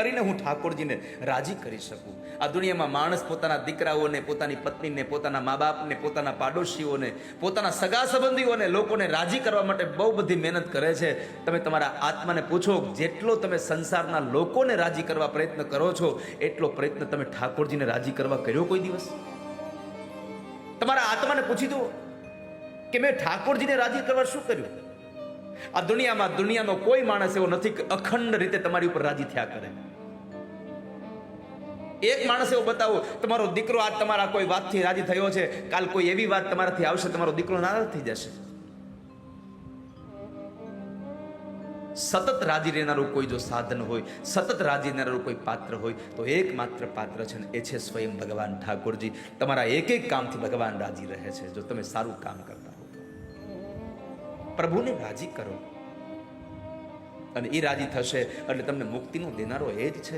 કરીને હું ઠાકોરજીને રાજી કરી શકું. આ દુનિયામાં માણસ પોતાના દીકરાઓને, પોતાની પત્નીને, પોતાના મા બાપને, પોતાના પાડોશીઓને, પોતાના સગા સંબંધીઓને, લોકોને રાજી કરવા માટે બહુ બધી મહેનત કરે છે. તમે તમારા આત્માને પૂછો, જેટલો તમે સંસારના લોકોને રાજી કરવા પ્રયત્ન કરો છો, એટલો પ્રયત્ન તમે ઠાકોરજીને રાજી કરવા કર્યો કોઈ દિવસ? તમારા આત્માને પૂછી દો કે મેં ઠાકોરજીને રાજી કરવા શું કર્યું? આ દુનિયાનો કોઈ માણસ એવો નથી કે અખંડ રીતે તમારી ઉપર રાજી થયા કરે. એક માણસ એવો બતાવો, તમારો દીકરો આજ તમારા કોઈ વાતથી રાજી થયો છે, કાલ કોઈ એવી વાત તમારાથી આવશે, તમારો દીકરો નારાજ થઈ જશે. સતત રાજી રહેનારું કોઈ જો સાધન હોય, સતત રાજી રહેનારું કોઈ પાત્ર હોય, તો એકમાત્ર પાત્ર છે ને એ છે સ્વયં ભગવાન ઠાકોરજી. તમારા એક એક કામથી ભગવાન રાજી રહે છે. જો તમે સારું કામ કરતા હો તો પ્રભુને રાજી કરો, અને એ રાજી થશે એટલે તમને મુક્તિનો દેનારો એ જ છે.